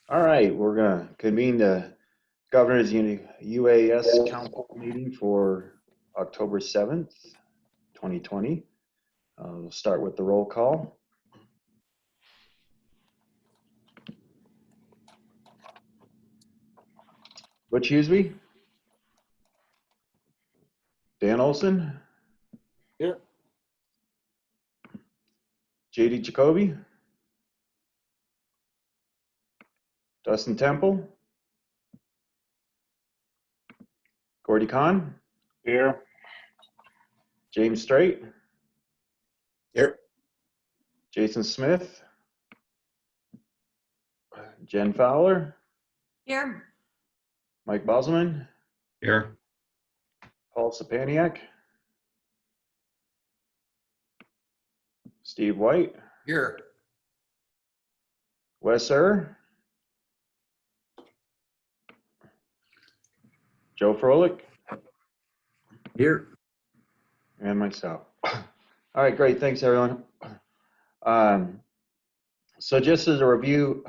All right, we're going to convene the Governor's UAS Council meeting for October 7th, 2020. We'll start with the roll call. Butch Huseby? Dan Olson? Here. JD Jacoby? Dustin Temple? Gordy Kahn? Here. James Strait? Here. Jason Smith? Jen Fowler? Here. Mike Bosman? Here. Paul Sapaniak? Steve White? Here. Wes Err? Joe Froelich? Here. And myself. All right, great. Thanks, everyone. So just as a review,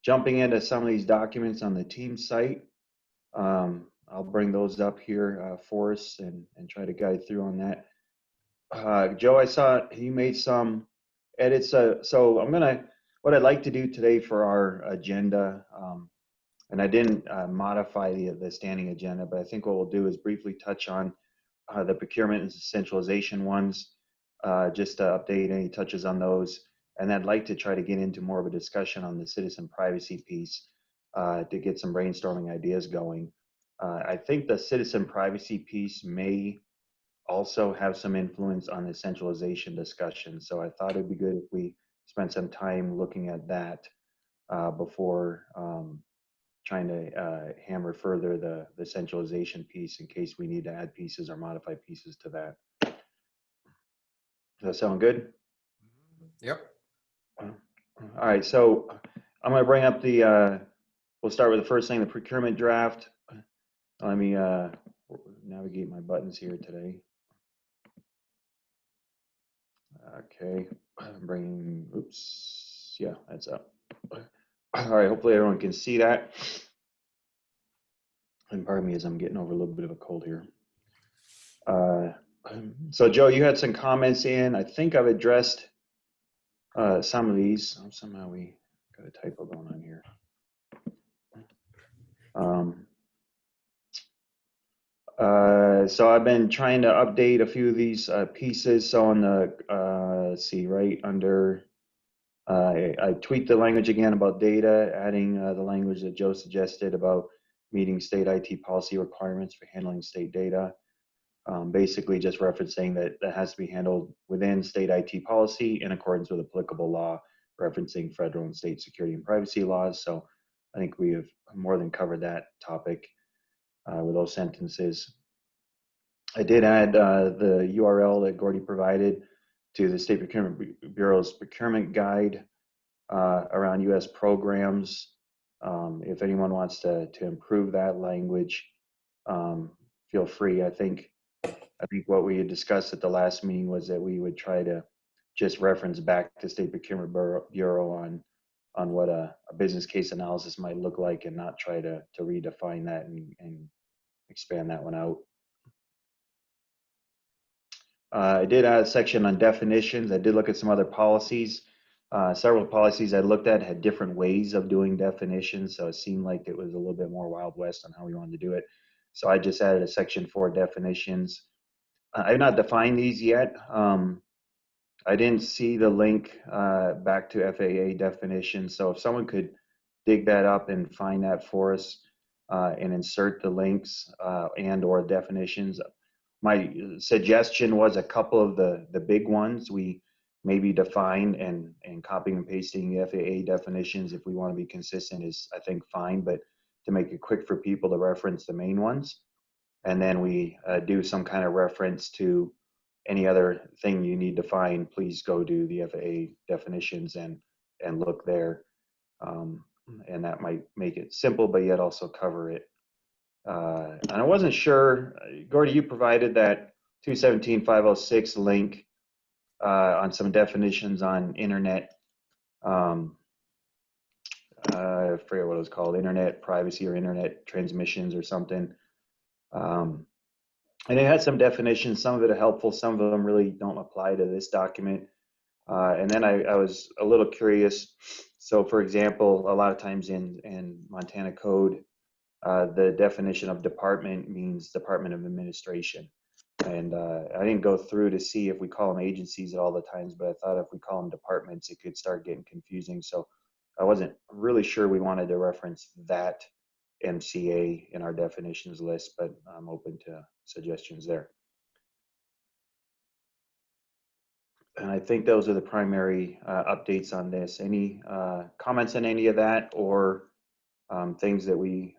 jumping into some of these documents on the team site, I'll bring those up here for us and try to guide through on that. Joe, I saw you made some edits. So what I'd like to do today for our agenda, and I didn't modify the standing agenda, but I think what we'll do is briefly touch on the procurement and centralization ones, just to update any touches on those. And I'd like to try to get into more of a discussion on the citizen privacy piece to get some brainstorming ideas going. I think the citizen privacy piece may also have some influence on the centralization discussion. So I thought it'd be good if we spent some time looking at that before trying to hammer further the centralization piece in case we need to add pieces or modify pieces to that. Does that sound good? Yep. All right, so I'm going to bring up the, we'll start with the first thing, the procurement draft. Let me navigate my buttons here today. Okay, I'm bringing, oops, yeah, that's up. All right, hopefully everyone can see that. And pardon me as I'm getting over a little bit of a cold here. So Joe, you had some comments in. I think I've addressed some of these. Oh, somehow we got a typo going on here. So I've been trying to update a few of these pieces. So on the, let's see, right under, I tweaked the language again about data, adding the language that Joe suggested about meeting state IT policy requirements for handling state data. Basically just referencing that has to be handled within state IT policy in accordance with applicable law, referencing federal and state security and privacy laws. So I think we have more than covered that topic with those sentences. I did add the URL that Gordy provided to the State Procurement Bureau's procurement guide around U.S. programs. If anyone wants to improve that language, feel free. I think what we had discussed at the last meeting was that we would try to just reference back to State Procurement Bureau on what a business case analysis might look like and not try to redefine that and expand that one out. I did add a section on definitions. I did look at some other policies. Several policies I looked at had different ways of doing definitions, so it seemed like it was a little bit more Wild West on how we wanted to do it. So I just added a section for definitions. I've not defined these yet. I didn't see the link back to FAA definitions, so if someone could dig that up and find that for us and insert the links and or definitions. My suggestion was a couple of the big ones we maybe define and copying and pasting the FAA definitions if we want to be consistent is I think fine, but to make it quick for people to reference the main ones. And then we do some kind of reference to any other thing you need to find, please go to the FAA definitions and look there. And that might make it simple, but yet also cover it. And I wasn't sure, Gordy, you provided that 217.506 link on some definitions on internet. I forget what it was called, internet privacy or internet transmissions or something. And it had some definitions. Some of it are helpful. Some of them really don't apply to this document. And then I was a little curious. So, for example, a lot of times in Montana code, the definition of department means Department of Administration. And I didn't go through to see if we call them agencies at all the times, but I thought if we call them departments, it could start getting confusing. So I wasn't really sure we wanted to reference that MCA in our definitions list, but I'm open to suggestions there. And I think those are the primary updates on this. Any comments on any of that, or things that we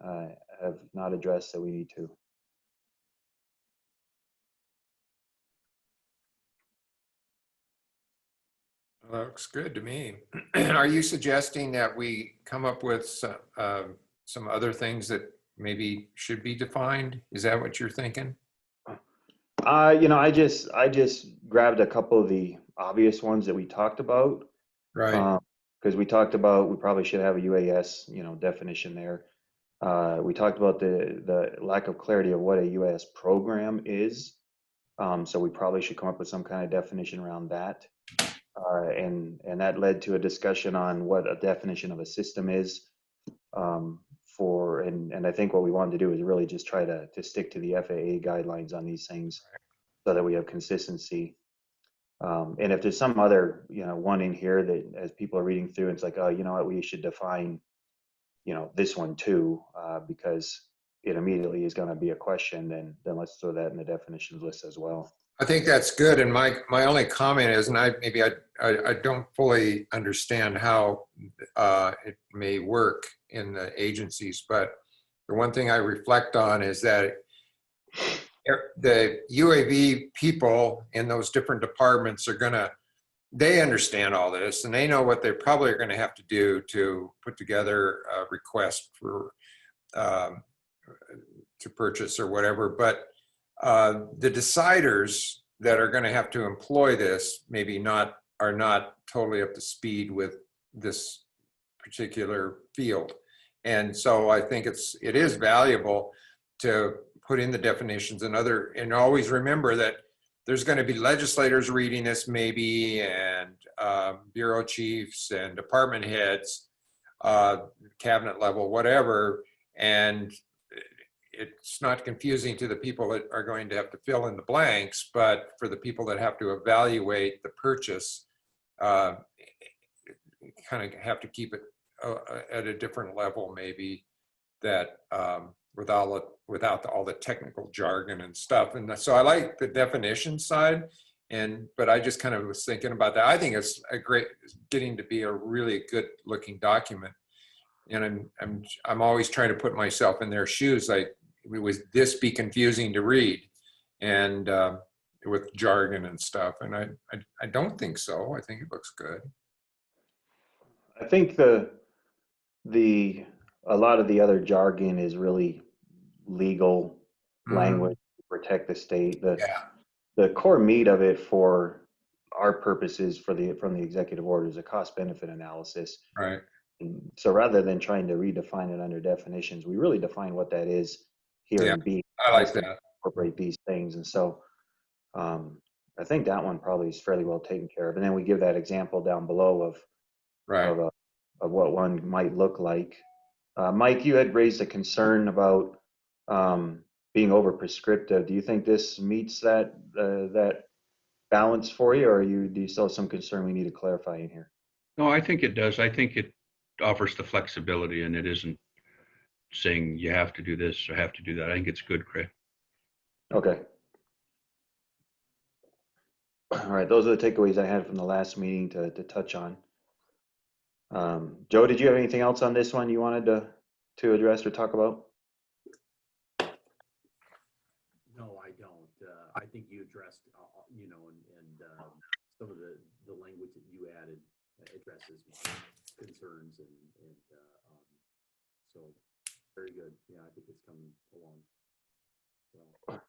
have not addressed that we need to? Well, that looks good to me. Are you suggesting that we come up with some other things that maybe should be defined? Is that what you're thinking? I just grabbed a couple of the obvious ones that we talked about. Right. Because we talked about we probably should have a UAS, definition there. We talked about the lack of clarity of what a UAS program is. So we probably should come up with some kind of definition around that. And that led to a discussion on what a definition of a system is. And I think what we wanted to do is really just try to stick to the FAA guidelines on these things so that we have consistency. And if there's some other, one in here that as people are reading through, it's like, oh, you know what, we should define, this one too, because it immediately is going to be a question, then let's throw that in the definitions list as well. I think that's good. And my only comment is, and I don't fully understand how it may work in the agencies, but the one thing I reflect on is that the UAV people in those different departments they understand all this, and they know what they probably are going to have to do to put together a request for to purchase or whatever. But the deciders that are going to have to employ this are not totally up to speed with this particular field. And so I think it is valuable to put in the definitions and always remember that there's going to be legislators reading this maybe, and bureau chiefs and department heads, cabinet level, whatever. And it's not confusing to the people that are going to have to fill in the blanks, but for the people that have to evaluate the purchase, kind of have to keep it at a different level, maybe, that without all the technical jargon and stuff. And so I like the definition side, but I just kind of was thinking about that. I think it's getting to be a really good looking document. And I'm always trying to put myself in their shoes. Like, would this be confusing to read, and with jargon and stuff? And I don't think so. I think it looks good. I think a lot of the other jargon is really legal language to protect the state. The core meat of it for our purposes from the executive order is a cost benefit analysis. Right. So rather than trying to redefine it under definitions, we really define what that is here in B. I like that. Incorporate these things. And so I think that one probably is fairly well taken care of. And then we give that example down below of what one might look like. Mike, you had raised a concern about being over prescriptive. Do you think this meets that balance for you, or do you still have some concern we need to clarify in here? No, I think it does. I think it offers the flexibility, and it isn't saying you have to do this or have to do that. I think it's good, Craig. Okay. All right, those are the takeaways I had from the last meeting to touch on. Joe, did you have anything else on this one you wanted to address or talk about? No, I don't. I think you addressed, and some of the language that you added addresses my concerns, and so very good. Yeah, I think it's coming along well.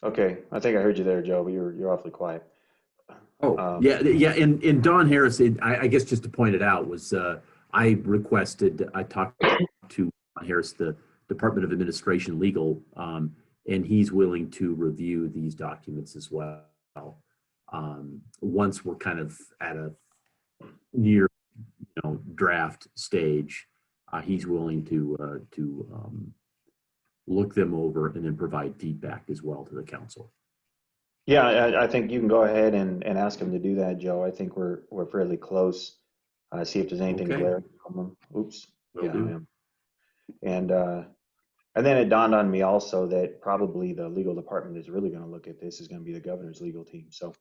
Okay, I think I heard you there, Joe, but you're awfully quiet. Oh, yeah. And Don Harris, I guess just to point it out, was I talked to Harris, the Department of Administration Legal, and he's willing to review these documents as well. Once we're kind of at a near, draft stage, he's willing to look them over and then provide feedback as well to the council. Yeah, I think you can go ahead and ask him to do that, Joe. I think we're fairly close. See if there's anything Okay. glaring from him. Oops. Will Yeah, do. I am. And then it dawned on me also that probably the legal department is really going to look at this is going to be the governor's legal team. So,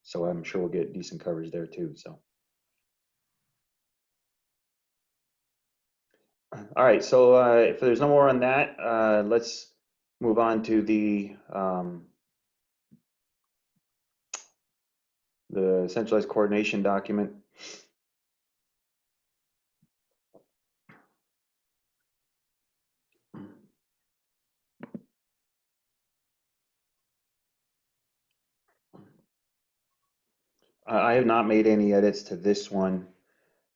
so I'm sure we'll get decent coverage there too. So, all right. So if there's no more on that, let's move on to the centralized coordination document. I have not made any edits to this one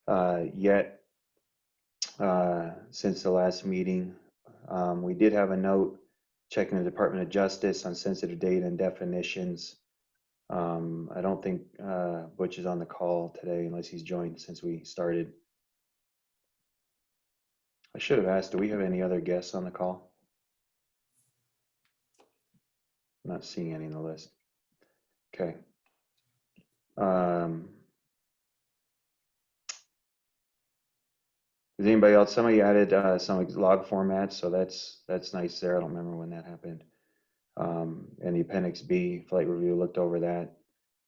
yet since the last meeting. We did have a note checking the Department of Justice on sensitive data and definitions. I don't think Butch is on the call today unless he's joined since we started. I should have asked, do we have any other guests on the call? I'm not seeing any in the list. Okay. Does anybody else? Somebody added some log formats, so that's nice there. I don't remember when that happened. And the Appendix B flight review looked over that.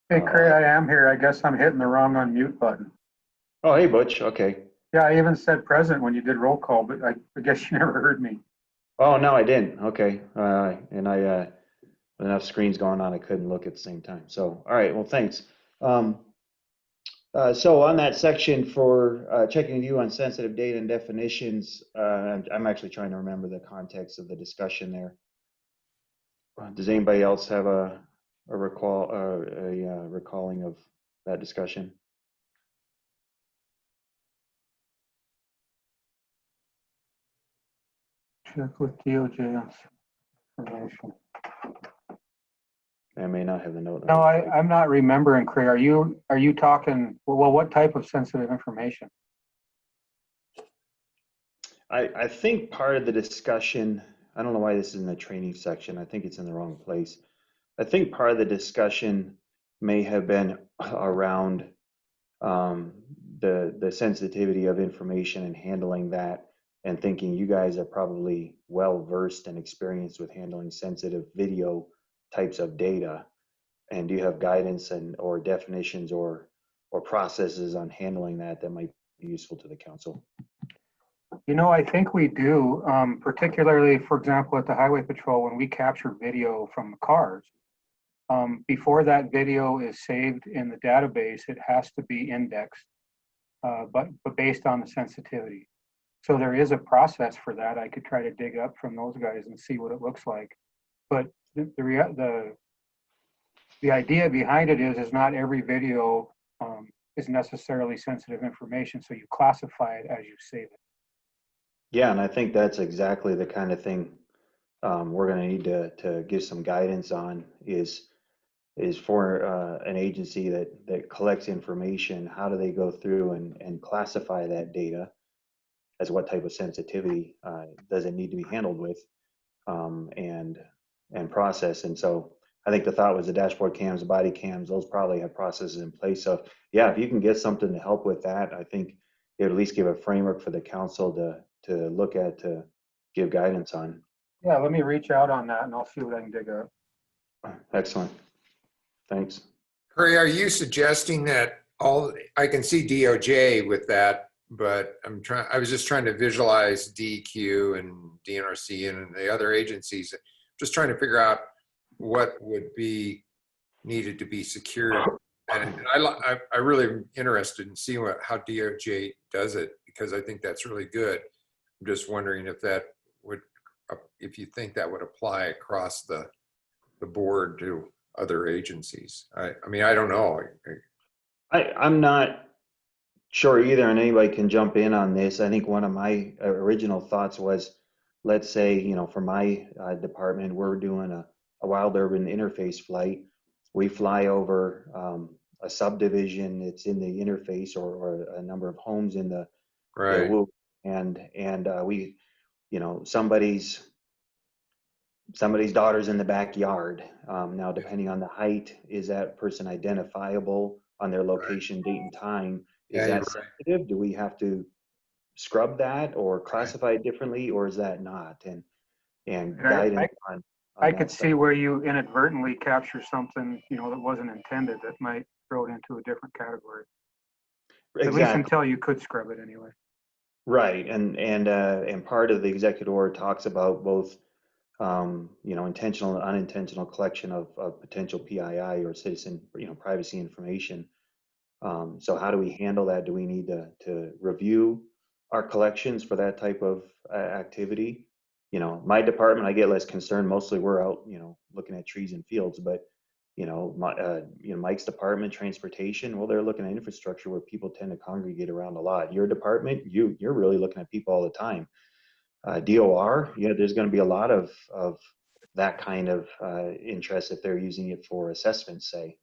Hey, Craig, I am here. I guess I'm hitting the wrong unmute button. Oh, hey, Butch. Okay. Yeah, I even said present when you did roll call, but I guess you never heard me. Oh, no, I didn't. Okay. And I, with enough screens going on, I couldn't look at the same time. So, all right. Well, thanks. So on that section for checking with you on sensitive data and definitions, I'm actually trying to remember the context of the discussion there. Does anybody else have a recalling of that discussion? Check with DOJ on information. I may not have the note. No, I'm not remembering, Craig. Are you talking, well, what type of sensitive information? I think part of the discussion, I don't know why this is in the training section. I think it's in the wrong place. I think part of the discussion may have been around the sensitivity of information and handling that, and thinking you guys are probably well versed and experienced with handling sensitive video types of data. And do you have guidance and or definitions or processes on handling that might be useful to the council? I think we do, particularly, for example, at the Highway Patrol, when we capture video from the cars. Before that video is saved in the database, it has to be indexed, but based on the sensitivity. So there is a process for that. I could try to dig up from those guys and see what it looks like. But the idea behind it is not every video is necessarily sensitive information, so you classify it as you save it. Yeah, and I think that's exactly the kind of thing we're going to need to give some guidance on is for an agency that collects information. How do they go through and classify that data as what type of sensitivity does it need to be handled with and process? And so I think the thought was the dashboard cams, the body cams, those probably have processes in place. So yeah, if you can get something to help with that, I think it would at least give a framework for the council to look at, to give guidance on. Yeah, let me reach out on that and I'll see what I can dig up. Excellent. Thanks. Curry, are you suggesting that I can see DOJ with that, but I was just trying to visualize DEQ and DNRC and the other agencies, just trying to figure out what would be needed to be secured. And I really am interested in seeing how DOJ does it, because I think that's really good. I'm just wondering if you think that would apply across the board to other agencies. I mean, I don't know. I'm not Sure, either and anybody can jump in on this. I think one of my original thoughts was, let's say, for my department, we're doing a wild urban interface flight. We fly over a subdivision. It's in the interface or a number of homes in the Right, WOO, and we, somebody's daughter's in the backyard. Now, depending on the height, is that person identifiable on their right. location, date, and time? Is Yeah, you're that right. sensitive? Do we have to scrub that or Right. classify it differently, or is that not? And And guidance I on could that stuff. see where you inadvertently capture something, that wasn't intended that might throw it into a different category. At least Exactly. until you could scrub it anyway. Right. And part of the executive order talks about both intentional and unintentional collection of potential PII or citizen, privacy information. So how do we handle that? Do we need to review our collections for that type of activity? My department, I get less concerned. Mostly we're out, looking at trees and fields, but Mike's department, transportation, well, they're looking at infrastructure where people tend to congregate around a lot. Your department, you're really looking at people all the time. DOR, there's going to be a lot of that kind of interest if they're using it for assessments, say,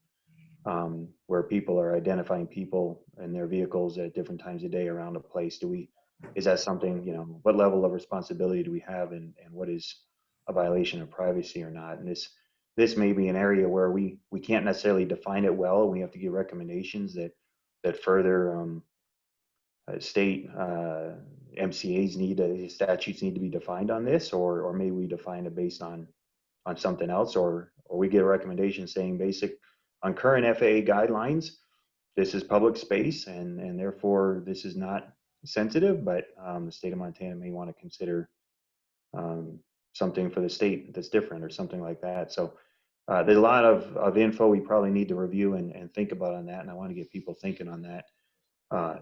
where people are identifying people and their vehicles at different times of day around a place. Is that something, what level of responsibility do we have, and what is a violation of privacy or not? And this may be an area where we can't necessarily define it well. We have to give recommendations that further state MCAs statutes need to be defined on this, or maybe we define it based on something else, or we get a recommendation saying basic on current FAA guidelines, this is public space and therefore this is not sensitive, but the state of Montana may want to consider something for the state that's different or something like that. So there's a lot of info we probably need to review and think about on that, and I want to get people thinking on that.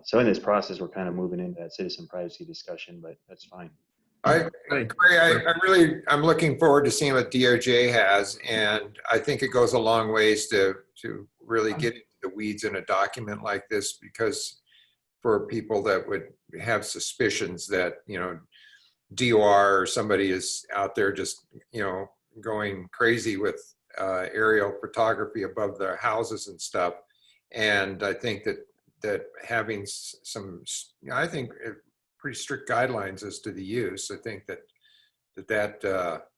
So in this process, we're kind of moving into that citizen privacy discussion, but that's fine. Right. I'm looking forward to seeing what DOJ has, and I think it goes a long ways to really get into the weeds in a document like this, because for people that would have suspicions that, DOR or somebody is out there just, going crazy with aerial photography above their houses and stuff. And I think that having some, I think pretty strict guidelines as to the use, I think that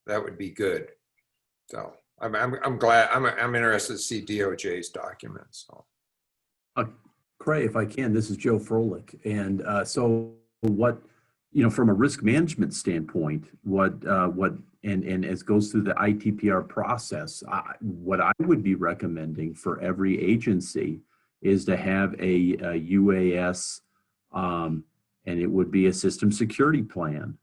would be good. So I'm glad, I'm interested to see DOJ's documents. So. Craig, if I can, this is Joe Froelich. And so what, from a risk management standpoint, and as goes through the ITPR process, what I would be recommending for every agency is to have a UAS, and it would be a system security plan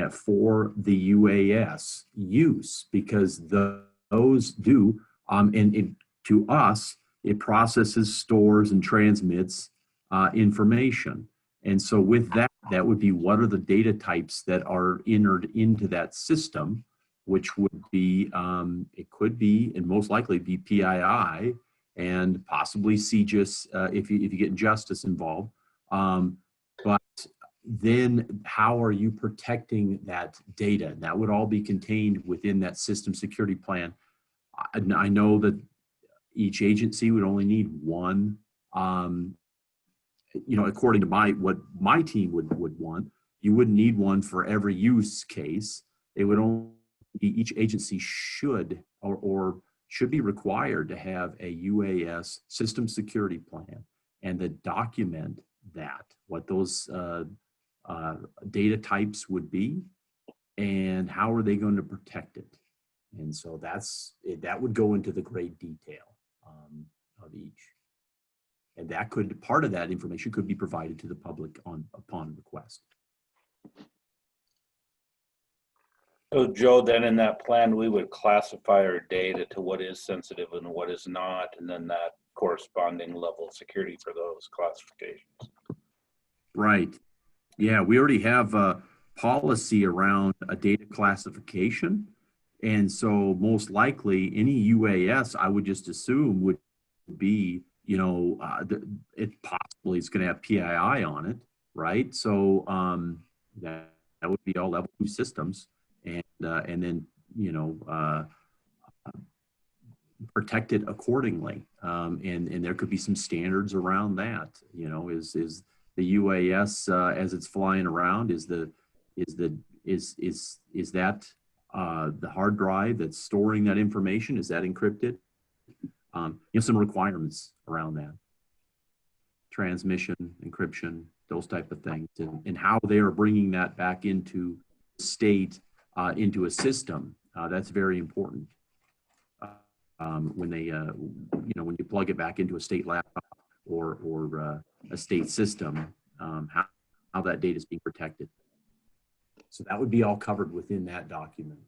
for the UAS use, because those do, and to us, it processes, stores, and transmits information. And so with that, that would be what are the data types that are entered into that system, which would be, it could be, and most likely be PII, and possibly CGIS if you get justice involved. But then how are you protecting that data? And that would all be contained within that system security plan. I know that each agency would only need one, according to what my team would want. You wouldn't need one for every use case. It would only be, each agency should or should be required to have a UAS system security plan, and to document that, what those data types would be and how are they going to protect it. And so that would go into the great detail of each. And that could, part of that information could be provided to the public upon request. So Joe, then in that plan, we would classify our data to what is sensitive and what is not, and then that corresponding level of security for those classifications. Right. Yeah, we already have a policy around a data classification. And so most likely any UAS, I would just assume, would be you know, it possibly is going to have PII on it, right? So that would be all level 2 systems, and then, you know, protect it accordingly. And there could be some standards around that. You know, is the UAS as it's flying around, is that the hard drive that's storing that information, is that encrypted? You know, some requirements around that, transmission, encryption, those type of things, and how they are bringing that back into state, into a system. That's very important. When they, you know, when you plug it back into a state laptop or a state system, how that data is being protected. So that would be all covered within that document.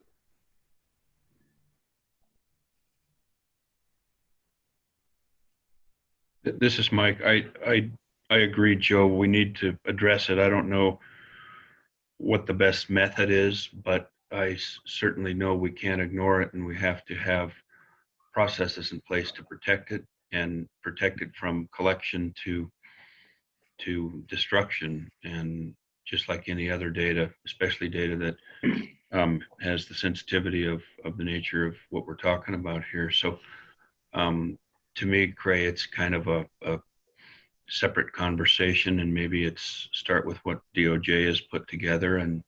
This is Mike. I agree, Joe. We need to address it. I don't know what the best method is, but I certainly know we can't ignore it, and we have to have processes in place to protect it, and protect it from collection to destruction. And just like any other data, especially data that has the sensitivity of the nature of what we're talking about here. So to me, Cray, it's kind of a separate conversation, and maybe it's start with what DOJ has put together, and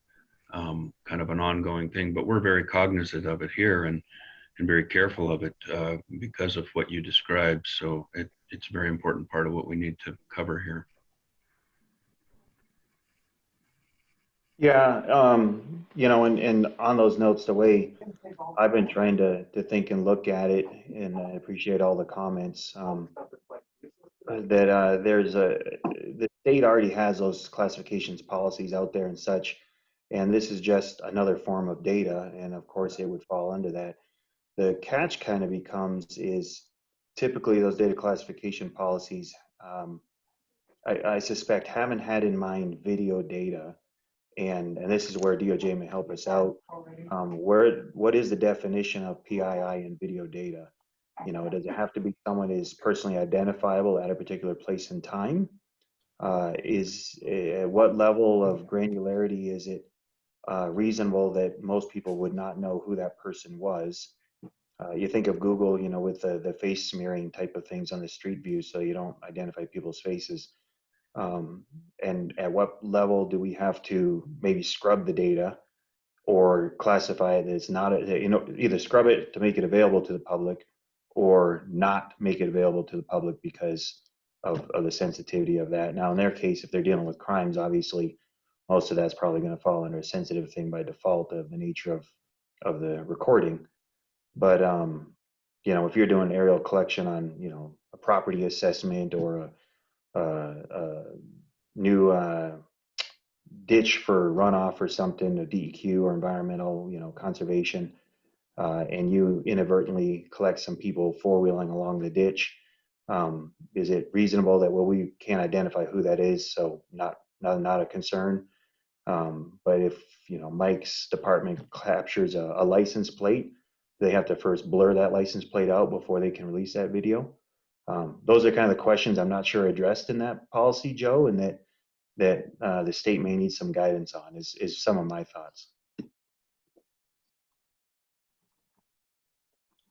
kind of an ongoing thing. But we're very cognizant of it here, and very careful of it because of what you described. So it's a very important part of what we need to cover here. Yeah, you know, and on those notes, the way I've been trying to think and look at it, and I appreciate all the comments, that the state already has those classifications policies out there and such, and this is just another form of data, and of course it would fall under that. The catch kind of becomes is typically those data classification policies, I suspect, haven't had in mind video data, and this is where DOJ may help us out. What is the definition of PII in video data? You know, does it have to be someone is personally identifiable at a particular place and time? What level of granularity is it reasonable that most people would not know who that person was? You think of Google, you know, with the face smearing type of things on the street view, so you don't identify people's faces. And at what level do we have to maybe scrub the data or classify it as not, you know, either scrub it to make it available to the public or not make it available to the public because of the sensitivity of that. Now, in their case, if they're dealing with crimes, obviously, most of that's probably going to fall under a sensitive thing by default of the nature of the recording. But, you know, if you're doing aerial collection on, you know, a property assessment or a new ditch for runoff or something, a DEQ or environmental, you know, conservation, and you inadvertently collect some people four-wheeling along the ditch, is it reasonable that, well, we can't identify who that is, so not a concern? But if, you know, Mike's department captures a license plate, they have to first blur that license plate out before they can release that video. Those are kind of the questions I'm not sure addressed in that policy, Joe, and that the state may need some guidance on is some of my thoughts.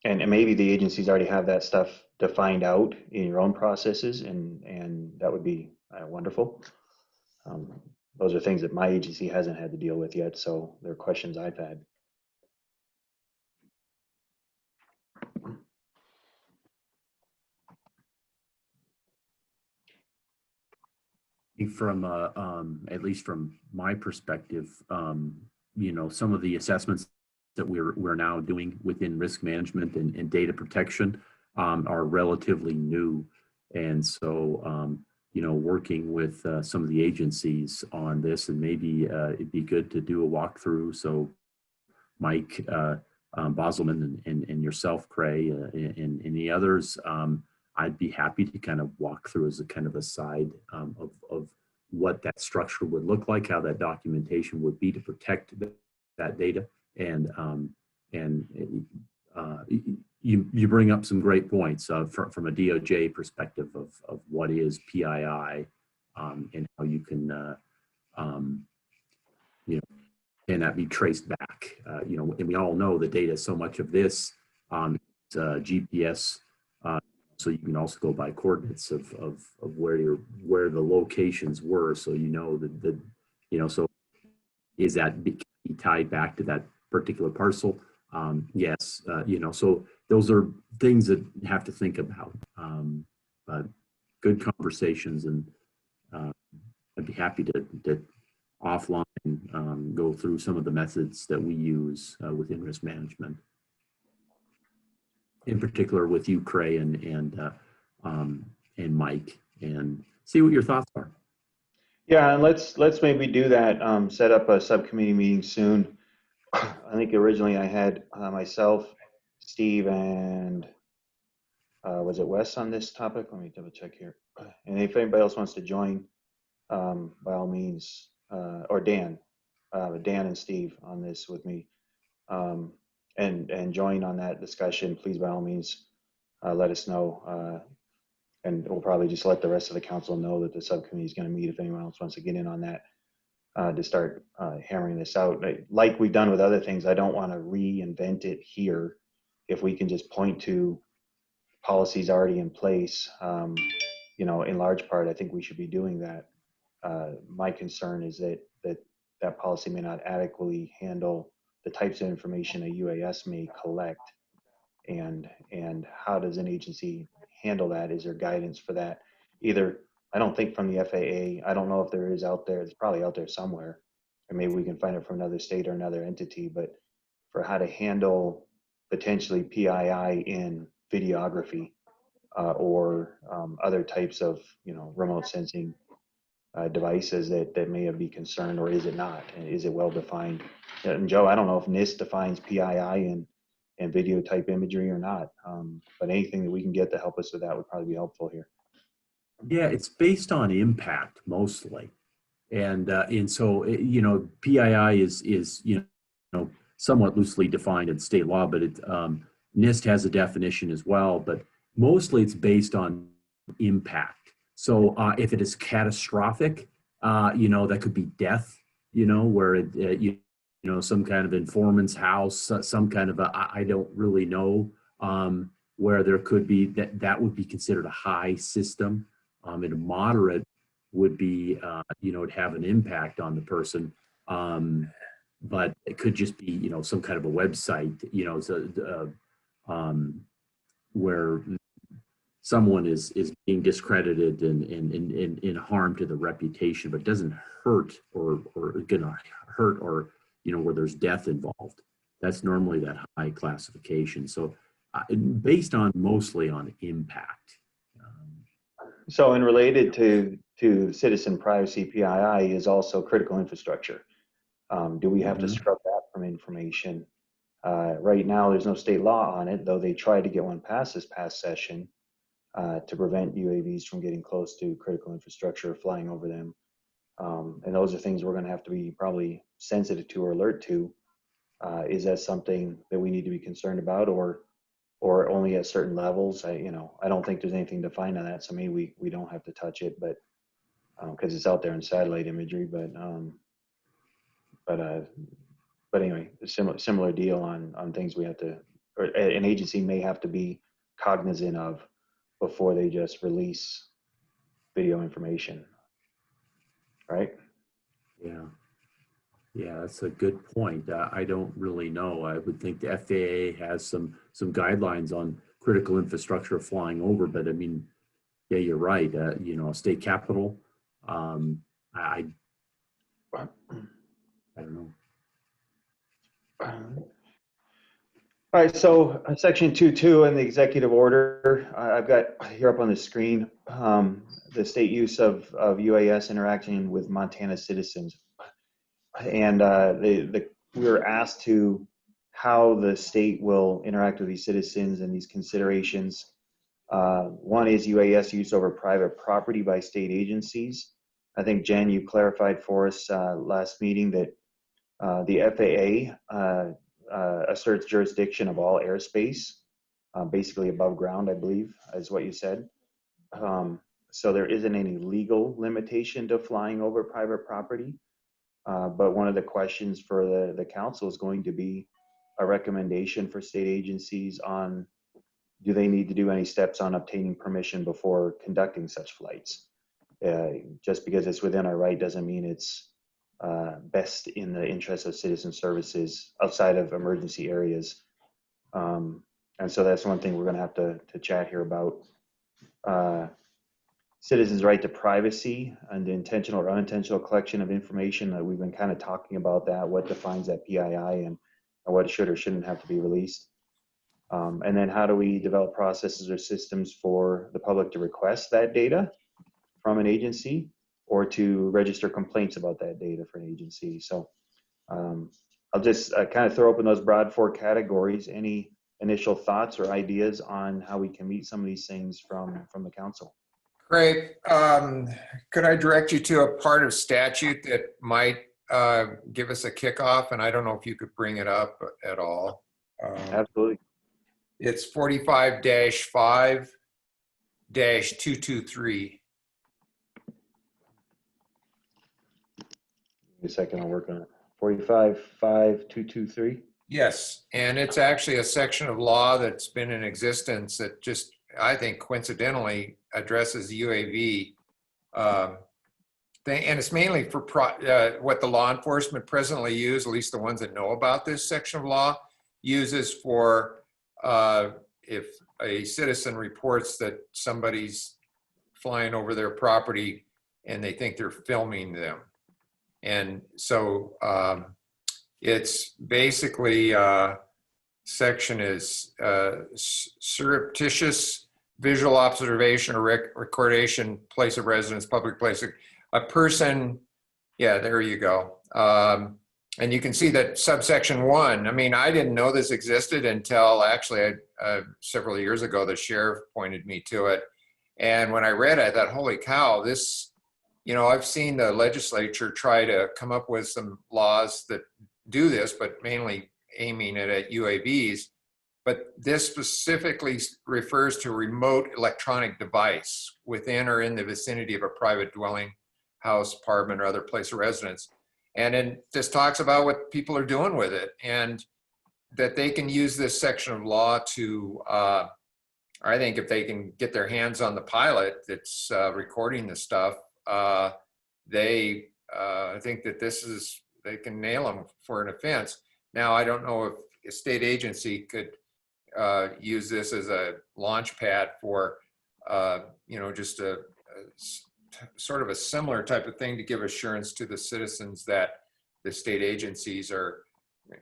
And maybe the agencies already have that stuff defined out in your own processes, and that would be wonderful. Those are things that my agency hasn't had to deal with yet, so they're questions I've had. From at least from my perspective, you know, some of the assessments that we're now doing within risk management and data protection are relatively new, and so you know, working with some of the agencies on this, and maybe it'd be good to do a walkthrough. So Mike Boselman and yourself, Cray, and any others, I'd be happy to kind of walk through as a kind of a side of what that structure would look like, how that documentation would be to protect that data, and you bring up some great points from a DOJ perspective of what is PII, and how you can you know, can that be traced back? And we all know the data. So much of this is GPS, so you can also go by coordinates of where the locations were, so you know so is that be tied back to that particular parcel? Yes, so those are things that you have to think about. But good conversations, and I'd be happy to offline go through some of the methods that we use within risk management, in particular with you, Cray, and Mike, and see what your thoughts are. Yeah, and let's maybe do that. Set up a subcommittee meeting soon. I think originally I had myself, Steve, and was it Wes on this topic? Let me double check here. And if anybody else wants to join, by all means, or Dan and Steve on this with me, and join on that discussion, please, by all means, let us know. And we'll probably just let the rest of the council know that the subcommittee is going to meet if anyone else wants to get in on that, to start hammering this out. Like we've done with other things, I don't want to reinvent it here. If we can just point to policies already in place, in large part, I think we should be doing that. My concern is that policy may not adequately handle the types of information a UAS may collect, and how does an agency handle that? Is there guidance for that? Either, I don't think from the FAA, I don't know if there is out there, it's probably out there somewhere, or maybe we can find it from another state or another entity, but for how to handle potentially PII in videography, or other types of remote sensing devices that may be concerned, or is it not? Is it well defined? And Joe, I don't know if NIST defines PII and video type imagery or not, but anything that we can get to help us with that would probably be helpful here. Yeah, it's based on impact mostly, and so PII is somewhat loosely defined in state law, but NIST has a definition as well, but mostly it's based on impact. So if it is catastrophic, that could be death, where some kind of informant's house, some kind of I don't really know, where there could be that would be considered a high system, and a moderate would be, it'd have an impact on the person. But it could just be, some kind of a website, where someone is being discredited and harm to the reputation, but doesn't hurt or gonna hurt, or where there's death involved. That's normally that high classification. So based on mostly on impact. So, and related to citizen privacy, PII is also critical infrastructure. Do we have to scrub that from information? Right now, there's no state law on it, though they tried to get one passed this past session, to prevent UAVs from getting close to critical infrastructure, flying over them. And those are things we're going to have to be probably sensitive to or alert to. Is that something that we need to be concerned about, or only at certain levels? I don't think there's anything defined on that, so maybe we don't have to touch it, but because it's out there in satellite imagery. But anyway, a similar deal on things we have to, or an agency may have to be cognizant of before they just release video information, right? Yeah, that's a good point. I don't really know. I would think the FAA has some guidelines on critical infrastructure flying over, but I mean, yeah, you're right. State capital. I don't know. All right, so section 2.2 in the executive order, I've got here up on the screen, the state use of UAS interacting with Montana citizens. And we were asked to how the state will interact with these citizens and these considerations. One is UAS use over private property by state agencies. I think, Jen, you clarified for us last meeting that the FAA asserts jurisdiction of all airspace basically above ground, I believe, is what you said. So there isn't any legal limitation to flying over private property. But one of the questions for the council is going to be a recommendation for state agencies on, do they need to do any steps on obtaining permission before conducting such flights? Just because it's within our right doesn't mean it's best in the interest of citizen services outside of emergency areas. And so that's one thing we're going to have to chat here about. Citizens' right to privacy and the intentional or unintentional collection of information. We've been kind of talking about that, what defines that PII and what should or shouldn't have to be released. And then how do we develop processes or systems for the public to request that data from an agency or to register complaints about that data for an agency? So I'll just kind of throw open those broad 4 categories. Any initial thoughts or ideas on how we can meet some of these things from the council? Great. Could I direct you to a part of statute that might give us a kickoff? And I don't know if you could bring it up at all. Absolutely. It's 45-5-223. Give me a second, I'll work on it. 45-5-223. Yes, and it's actually a section of law that's been in existence that just, I think, coincidentally addresses UAV thing, and it's mainly for what the law enforcement presently use, at least the ones that know about this section of law, uses for if a citizen reports that somebody's flying over their property and they think they're filming them. And so it's basically section is surreptitious visual observation or recordation, place of residence, public place. A person, yeah, there you go. And you can see that subsection 1, I mean, I didn't know this existed until actually several years ago, the sheriff pointed me to it. And when I read it, I thought, holy cow, this, you know, I've seen the legislature try to come up with some laws that do this, but mainly aiming it at UAVs. But this specifically refers to a remote electronic device within or in the vicinity of a private dwelling, house, apartment, or other place of residence. And then this talks about what people are doing with it, and that they can use this section of law to, I think if they can get their hands on the pilot that's recording the stuff, they think that this is, they can nail them for an offense. Now, I don't know if a state agency could use this as a launch pad for, you know, just a sort of a similar type of thing to give assurance to the citizens that the state agencies are,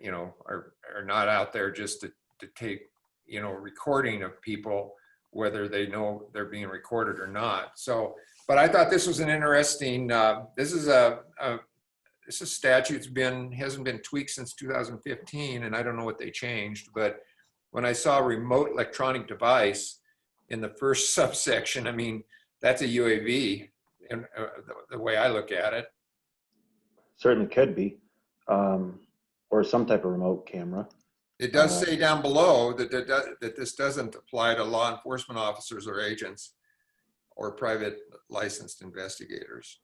you know, are not out there just to take, you know, recording of people, whether they know they're being recorded or not. So, but I thought this was an interesting, this is a statute's hasn't been tweaked since 2015, and I don't know what they changed, but when I saw remote electronic device in the first subsection, I mean, that's a UAV, and the way I look at it. Certainly could be, or some type of remote camera. It does say down below that this doesn't apply to law enforcement officers or agents or private licensed investigators.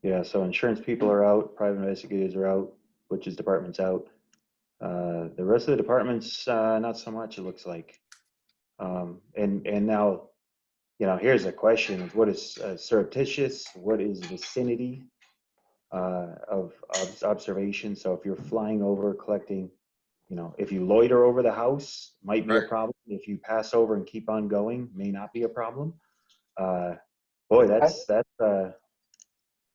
Yeah, so insurance people are out, private investigators are out, Butch's department's out. The rest of the departments, not so much, it looks like. And now, you know, here's a question: what is surreptitious? What is vicinity of observation? So if you're flying over, collecting, you know, if you loiter over the house, might be a problem. If you pass over and keep on going, may not be a problem. Boy, that's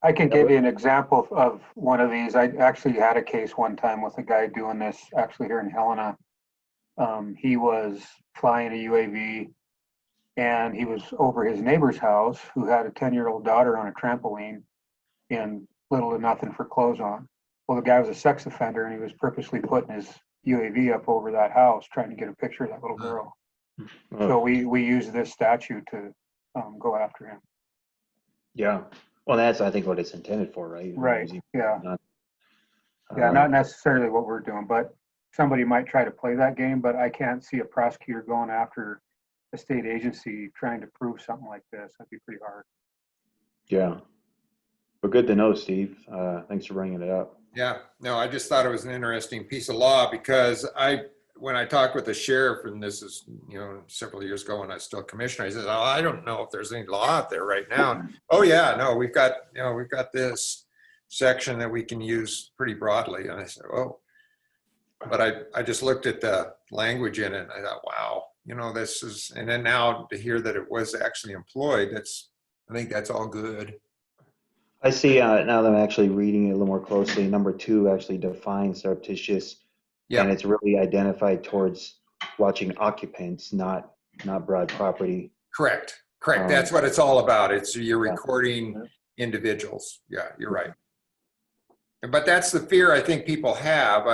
I can give you an example of one of these. I actually had a case one time with a guy doing this, actually here in Helena. He was flying a UAV, and he was over his neighbor's house who had a 10-year-old daughter on a trampoline in little to nothing for clothes on. Well, the guy was a sex offender, and he was purposely putting his UAV up over that house, trying to get a picture of that little girl. So we use this statute to go after him. Yeah. Well, that's, I think, what it's intended for, right? Right. Yeah. Not, Yeah, not necessarily what we're doing, but somebody might try to play that game, but I can't see a prosecutor going after a state agency trying to prove something like this. That'd be pretty hard. Yeah. But good to know, Steve. Thanks for bringing it up. Yeah, no, I just thought it was an interesting piece of law because when I talked with the sheriff, and this is, several years ago when I was still commissioner, I said, oh, I don't know if there's any law out there right now. Oh yeah, no, we've got this section that we can use pretty broadly. And I said, oh, but I just looked at the language in it and I thought, wow, this is, and then now to hear that it was actually employed, I think that's all good. I see now that I'm actually reading it a little more closely, number 2 actually defines surreptitious, and it's really identified towards watching occupants, not broad property. Correct. That's what it's all about. You're recording individuals. Yeah, you're right. But that's the fear I think people have.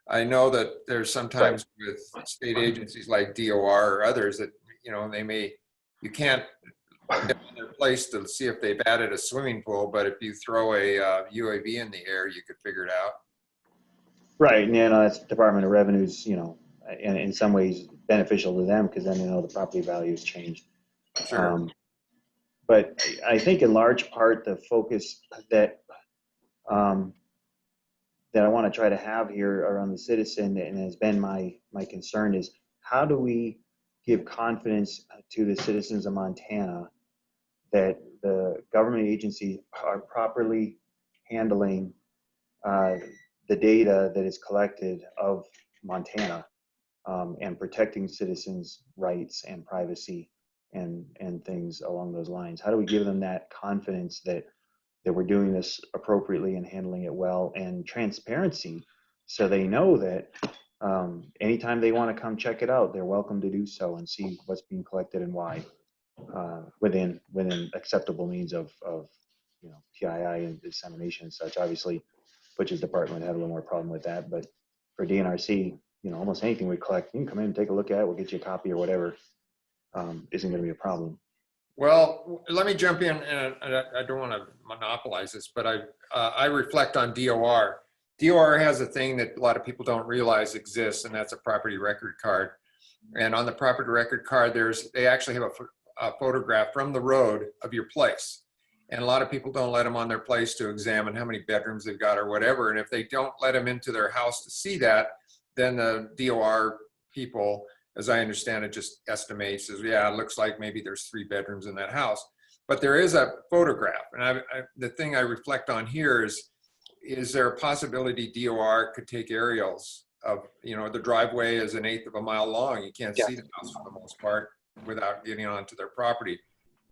I know that there's sometimes with state agencies like DOR or others that, you can't get on their place to see if they've added a swimming pool, but if you throw a UAV in the air, you could figure it out. Right, and that's Department of Revenue's, in some ways beneficial to them because then they know the property values changed. Sure. But I think in large part the focus that that I want to try to have here around the citizen, and has been my concern, is how do we give confidence to the citizens of Montana that the government agencies are properly handling the data that is collected of Montana and protecting citizens' rights and privacy and things along those lines. How do we give them that confidence that we're doing this appropriately and handling it well, and transparency, so they know that anytime they want to come check it out, they're welcome to do so and see what's being collected and why, within acceptable means of PII and dissemination and such. Obviously, Butch's department had a little more problem with that, but for DNRC, almost anything we collect, you can come in and take a look at it. We'll get you a copy or whatever. Isn't going to be a problem. Well, let me jump in, and I don't want to monopolize this, but I reflect on DOR. DOR has a thing that a lot of people don't realize exists, and that's a property record card. And on the property record card, they actually have a photograph from the road of your place. And a lot of people don't let them on their place to examine how many bedrooms they've got or whatever. And if they don't let them into their house to see that, then the DOR people, as I understand it, just estimates, says, yeah, it looks like maybe there's 3 bedrooms in that house. But there is a photograph. And the thing I reflect on here is there a possibility DOR could take aerials of, the driveway is 1/8 of a mile long. You can't see the house for the most part without getting onto their property.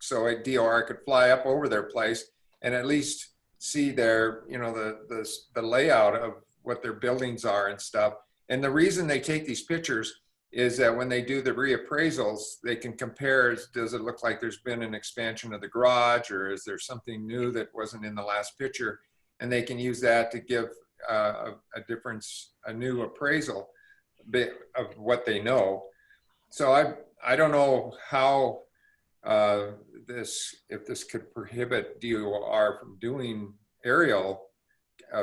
So a DOR could fly up over their place and at least see their, the layout of what their buildings are and stuff. And the reason they take these pictures is that when they do the reappraisals, they can compare, does it look like there's been an expansion of the garage, or is there something new that wasn't in the last picture? And they can use that to give a new appraisal of what they know. So I don't know how if this could prohibit DOR from doing aerial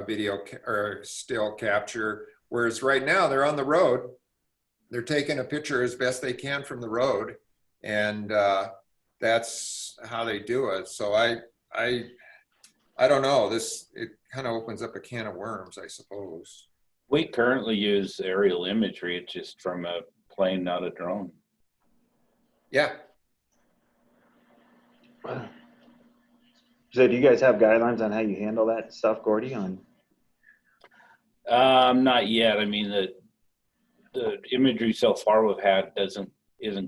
video or still capture, whereas right now they're on the road. They're taking a picture as best they can from the road, and that's how they do it. So I don't know. It kind of opens up a can of worms, I suppose. We currently use aerial imagery. It's just from a plane, not a drone. Yeah. So do you guys have guidelines on how you handle that stuff, Gordy? Not yet. I mean, the imagery so far we've had isn't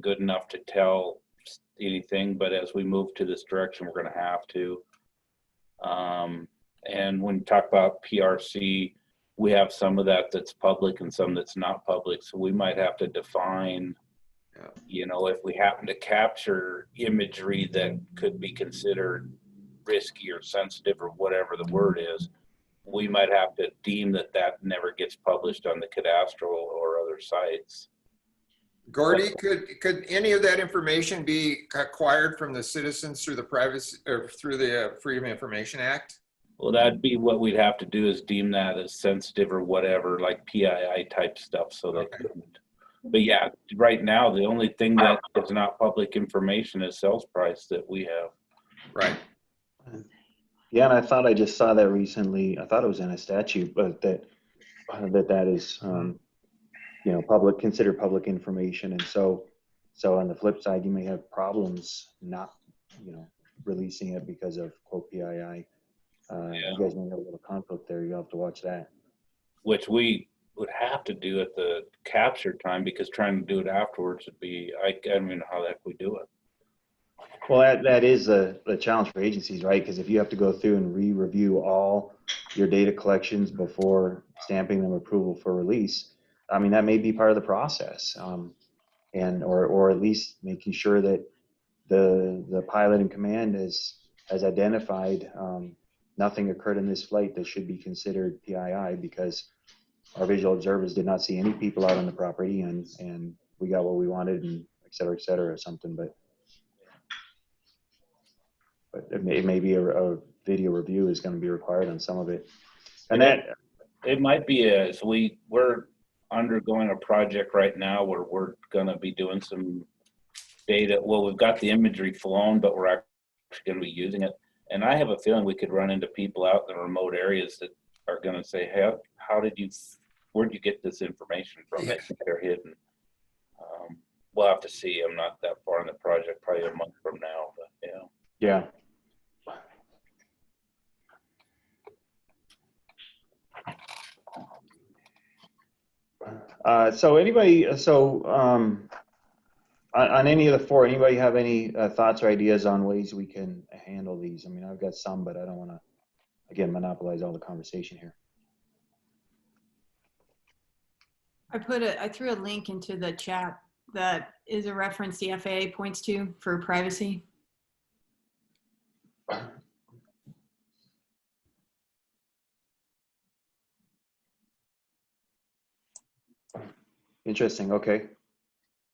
good enough to tell anything, but as we move to this direction, we're going to have to. And when you talk about PRC, we have some of that's public and some that's not public. So we might have to define, if we happen to capture imagery that could be considered risky or sensitive or whatever the word is, we might have to deem that never gets published on the cadastral or other sites. Gordy, could any of that information be acquired from the citizens through the privacy or through the Freedom of Information Act? Well, that'd be what we'd have to do is deem that as sensitive or whatever, like PII type stuff, so they couldn't. But yeah, right now, the only thing that is not public information is sales price that we have. Right. Yeah, and I thought I just saw that recently. I thought it was in a statute, but that is, you know, public, considered public information. And so on the flip side, you may have problems not, you know, releasing it because of quote PII. You guys may have a little conflict there. You'll have to watch that. Which we would have to do at the capture time, because trying to do it afterwards would be, I don't even know how the heck we do it. Well, that is the challenge for agencies, right? Because if you have to go through and re-review all your data collections before stamping them approval for release, I mean, that may be part of the process. And or at least making sure that the pilot in command has identified nothing occurred in this flight that should be considered PII, because our visual observers did not see any people out on the property, and we got what we wanted, and et cetera, or something. But it may be a video review is going to be required on some of it. And it might be as we're undergoing a project right now where we're going to be doing some data. Well, we've got the imagery flown, but we're actually going to be using it. And I have a feeling we could run into people out in the remote areas that are going to say, hey, where'd you get this information from? I think they're hidden. We'll have to see. I'm not that far in the project, probably a month from now, but yeah. Yeah. On any of the four, anybody have any thoughts or ideas on ways we can handle these? I mean, I've got some, but I don't want to, again, monopolize all the conversation here. I threw a link into the chat that is a reference the FAA points to for privacy. Interesting. Okay.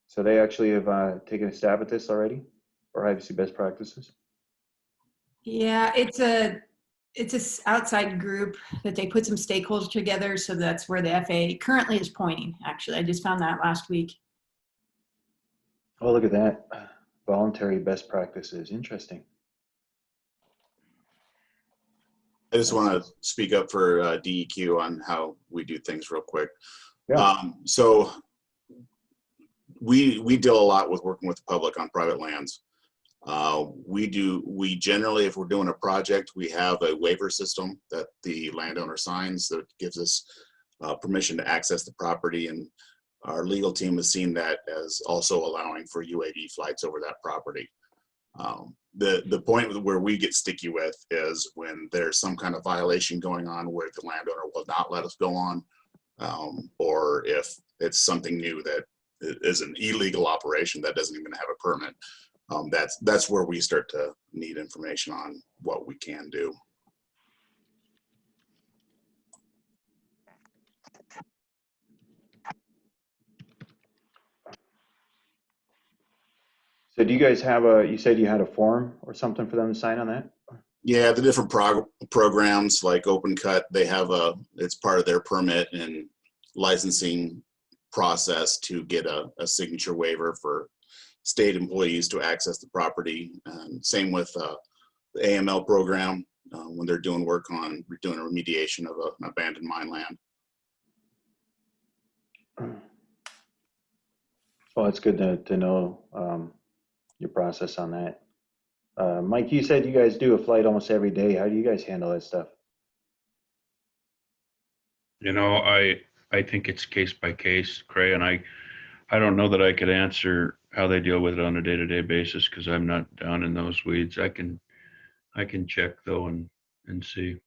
So they actually have taken a stab at this already, or privacy best practices? Yeah, it's a outside group that they put some stakeholders together. So that's where the FAA currently is pointing. Actually, I just found that last week. Oh, look at that. Voluntary best practices. Interesting. I just want to speak up for DEQ on how we do things real quick. Yeah. So we deal a lot with working with the public on private lands. We generally, if we're doing a project, we have a waiver system that the landowner signs that gives us permission to access the property, and our legal team has seen that as also allowing for UAV flights over that property. The point where we get sticky with is when there's some kind of violation going on where the landowner will not let us go on, or if it's something new that is an illegal operation that doesn't even have a permit. That's where we start to need information on what we can do. So do you guys have you said you had a form or something for them to sign on that? Yeah, the different programs like OpenCut, they have it's part of their permit and licensing process to get a signature waiver for state employees to access the property. And same with the AML program when they're doing work on doing a remediation of an abandoned mine land. Well, it's good to know your process on that. Mike, you said you guys do a flight almost every day. How do you guys handle that stuff? You know, I think it's case by case, Cray, and I don't know that I could answer how they deal with it on a day-to-day basis because I'm not down in those weeds. I can check though and see.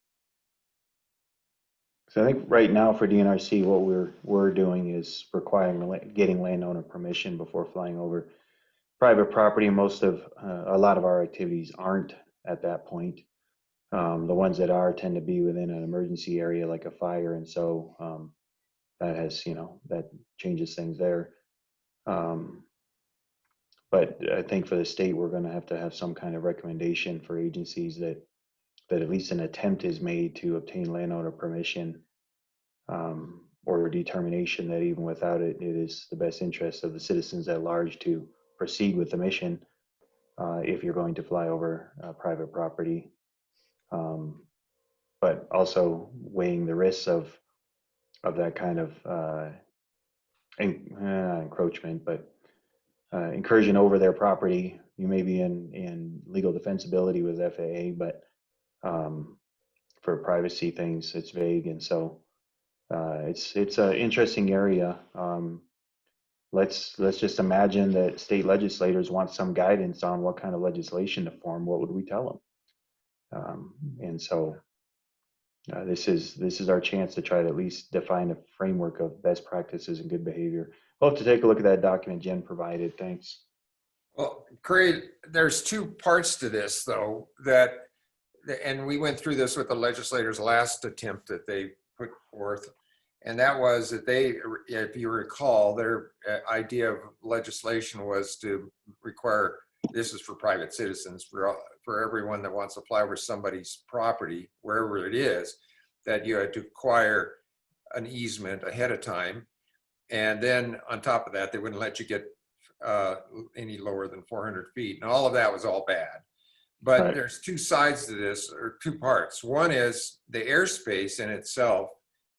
So I think right now for DNRC, what we're doing is requiring getting landowner permission before flying over private property. Most of a lot of our activities aren't at that point. The ones that are tend to be within an emergency area like a fire, and so that has, you know, that changes things there. But I think for the state, we're going to have some kind of recommendation for agencies that that at least an attempt is made to obtain landowner permission, or determination that even without it, it is the best interest of the citizens at large to proceed with the mission, if you're going to fly over private property. But also weighing the risks of that kind of encroachment, but incursion over their property. You may be in legal defensibility with FAA, but for privacy things, it's vague, and so it's an interesting area. Let's just imagine that state legislators want some guidance on what kind of legislation to form. What would we tell them? And so this is our chance to try to at least define a framework of best practices and good behavior. We'll have to take a look at that document Jen provided. Thanks. Well, Craig, there's two parts to this, though, and we went through this with the legislators' last attempt that they put forth, and that was that they, if you recall, their idea of legislation was to require, this is for private citizens, for everyone that wants to fly over somebody's property, wherever it is, that you had to acquire an easement ahead of time. And then on top of that, they wouldn't let you get any lower than 400 feet. And all of that was all bad. But Right. There's two sides to this, or two parts. One is the airspace in itself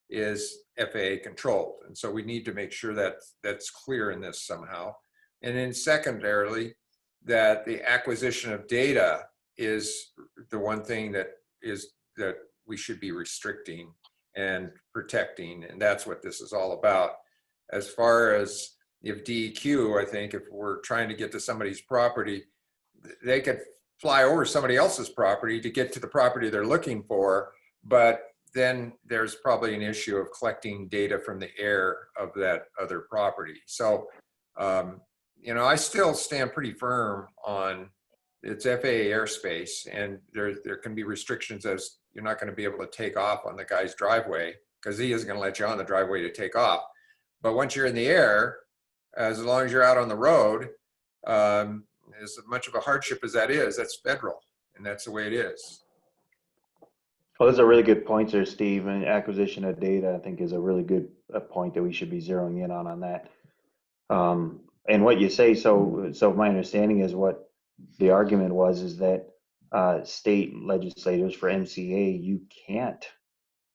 is FAA controlled. And so we need to make sure that that's clear in this somehow. And then secondarily, that the acquisition of data is the one thing that we should be restricting and protecting. And that's what this is all about. As far as if DEQ, I think if we're trying to get to somebody's property, they could fly over somebody else's property to get to the property they're looking for, but then there's probably an issue of collecting data from the air of that other property. So, I still stand pretty firm on it's FAA airspace, and there can be restrictions as you're not going to be able to take off on the guy's driveway because he isn't going to let you on the driveway to take off. But once you're in the air, as long as you're out on the road, as much of a hardship as that is, that's federal, and that's the way it is. Well, those are really good points there, Steve. And acquisition of data, I think, is a really good point that we should be zeroing in on that. And what you say, so my understanding is what the argument was is that state legislators for MCA, you can't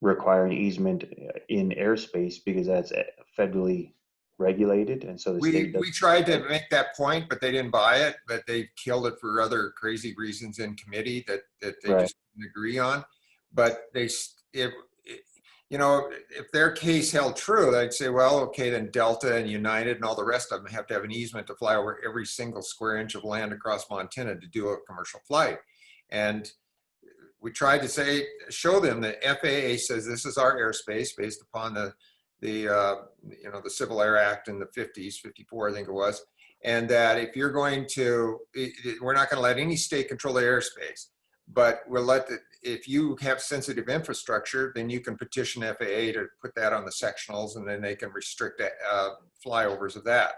require an easement in airspace because that's federally regulated, and so the state We tried to make that point, but they didn't buy it. But they killed it for other crazy reasons in committee that they Right. just didn't agree on. But if their case held true, they'd say, well, okay, then Delta and United and all the rest of them have to have an easement to fly over every single square inch of land across Montana to do a commercial flight. And we tried to show them that FAA says this is our airspace based upon the Civil Air Act in the 50s, 54, I think it was. And that if you're going to, we're not going to let any state control the airspace, but if you have sensitive infrastructure, then you can petition FAA to put that on the sectionals, and then they can restrict flyovers of that.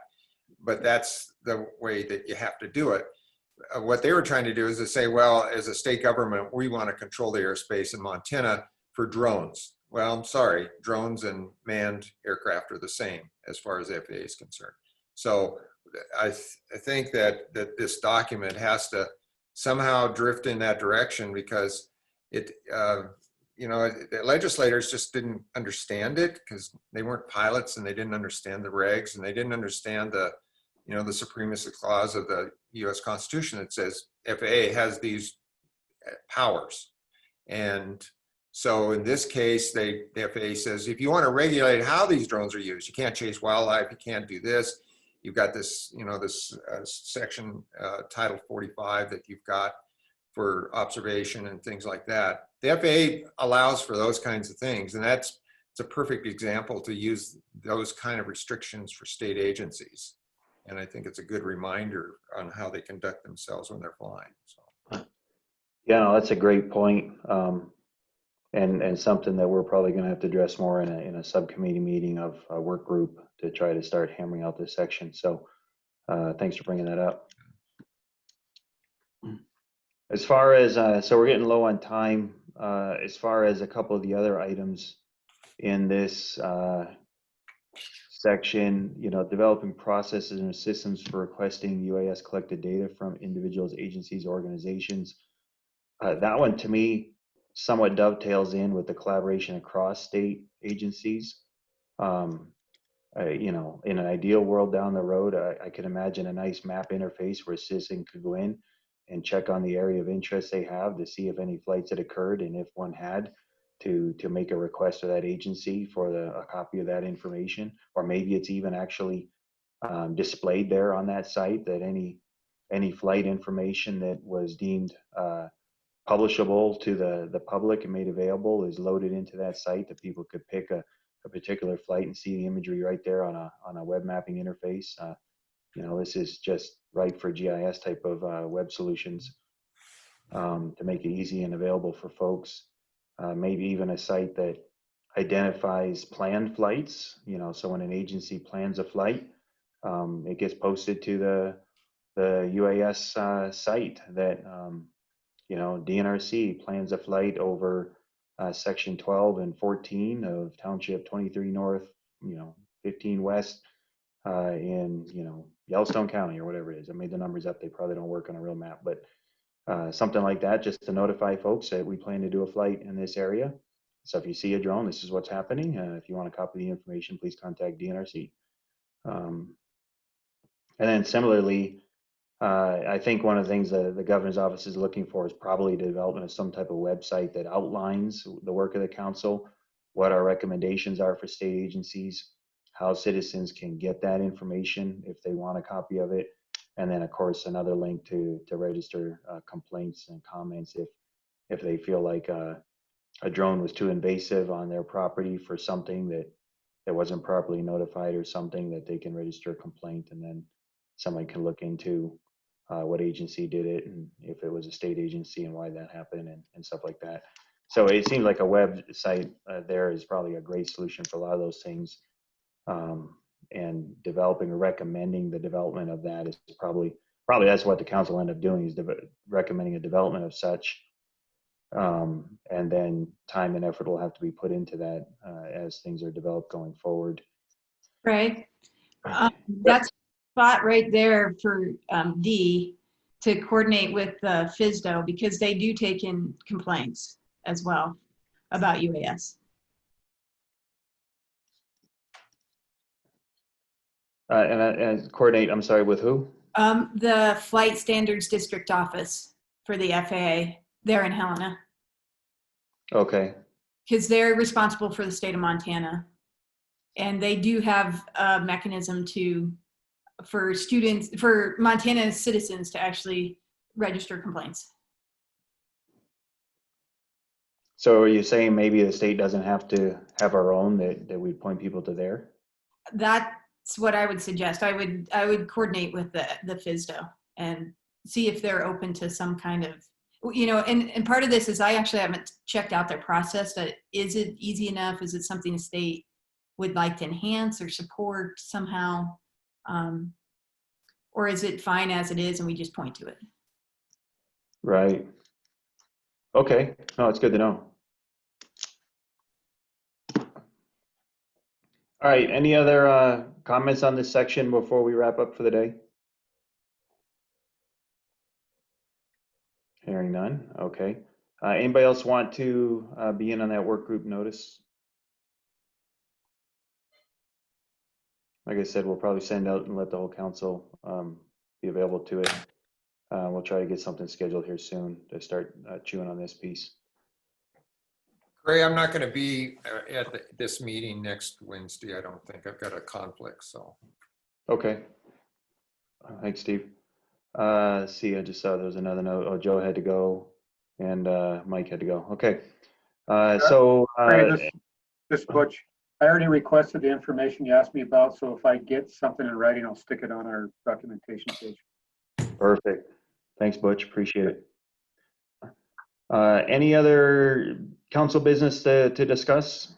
But that's the way that you have to do it. What they were trying to do is to say, well, as a state government, we want to control the airspace in Montana for drones. Well, I'm sorry, drones and manned aircraft are the same as far as FAA is concerned. So I think that this document has to somehow drift in that direction because the legislators just didn't understand it because they weren't pilots and they didn't understand the regs and they didn't understand the supremacy clause of the U.S. Constitution that says FAA has these powers. And so in this case, the FAA says, if you want to regulate how these drones are used, you can't chase wildlife, you can't do this. You've got this, section, Title 45 that you've got for observation and things like that. The FAA allows for those kinds of things, and it's a perfect example to use those kind of restrictions for state agencies. And I think it's a good reminder on how they conduct themselves when they're flying. So. Yeah, no, that's a great point. And something that we're probably going to have to address more in a subcommittee meeting of a work group to try to start hammering out this section. So thanks for bringing that up. As far as, so we're getting low on time. As far as a couple of the other items in this section, developing processes and systems for requesting UAS collected data from individuals, agencies, organizations. That one to me somewhat dovetails in with the collaboration across state agencies. In an ideal world down the road, I could imagine a nice map interface where a citizen could go in and check on the area of interest they have to see if any flights had occurred, and if one had, to make a request to that agency for a copy of that information, or maybe it's even actually displayed there on that site, that any flight information that was deemed publishable to the public and made available is loaded into that site, that people could pick a particular flight and see the imagery right there on a web mapping interface. This is just right for GIS type of web solutions, to make it easy and available for folks. Maybe even a site that identifies planned flights, so when an agency plans a flight, it gets posted to the UAS site that, DNRC plans a flight over section 12 and 14 of township 23 north, 15 west, in, Yellowstone County or whatever it is. I made the numbers up. They probably don't work on a real map, but something like that, just to notify folks that we plan to do a flight in this area. So if you see a drone, this is what's happening. If you want to copy the information, please contact DNRC. And then similarly, I think one of the things that the governor's office is looking for is probably the development of some type of website that outlines the work of the council, what our recommendations are for state agencies, how citizens can get that information if they want a copy of it, and then of course another link to register complaints and comments if they feel like a drone was too invasive on their property for something that wasn't properly notified, or something that they can register a complaint, and then someone can look into what agency did it, and if it was a state agency and why that happened, and stuff like that. So it seems like a website there is probably a great solution for a lot of those things. And developing or recommending the development of that is probably that's what the council end up doing, is recommending a development of such. And then time and effort will have to be put into that as things are developed going forward. Right. That's a spot right there for D to coordinate with FSDO, because they do take in complaints as well about UAS. And coordinate, I'm sorry, with who? The Flight Standards District Office for the FAA, they're in Helena. Okay. Because they're responsible for the state of Montana. And they do have a mechanism for Montana citizens to actually register complaints. So are you saying maybe the state doesn't have to have our own, that we point people to there? That's what I would suggest. I would coordinate with the FSDO and see if they're open to some kind of, and part of this is I actually haven't checked out their process, but is it easy enough? Is it something the state would like to enhance or support somehow? Or is it fine as it is and we just point to it? Right. Okay. No, it's good to know. All right. Any other comments on this section before we wrap up for the day? Hearing none. Okay. Anybody else want to be in on that work group notice? Like I said, we'll probably send out and let the whole council be available to it. We'll try to get something scheduled here soon to start chewing on this piece. Ray, I'm not going to be at this meeting next Wednesday. I don't think. I've got a conflict, so. Okay. Thanks, Steve. See, I just saw there was another note. Oh, Joe had to go, and Mike had to go. Okay. This Butch, I already requested the information you asked me about, so if I get something in writing, I'll stick it on our documentation page. Perfect. Thanks, Butch. Appreciate it. Any other council business to discuss?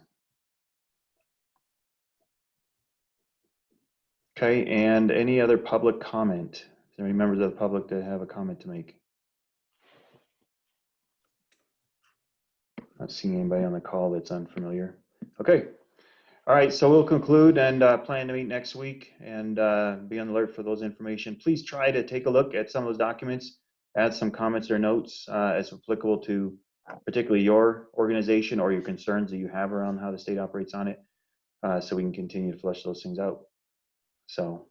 Okay, and any other public comment? Is there any members of the public that have a comment to make? Not seeing anybody on the call that's unfamiliar. Okay. All right, so we'll conclude and plan to meet next week and be on the alert for those information. Please try to take a look at some of those documents, add some comments or notes as applicable to particularly your organization or your concerns that you have around how the state operates on it, so we can continue to flesh those things out. So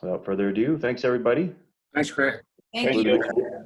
without further ado, thanks everybody. Thanks, Craig. Thank Thank you. you.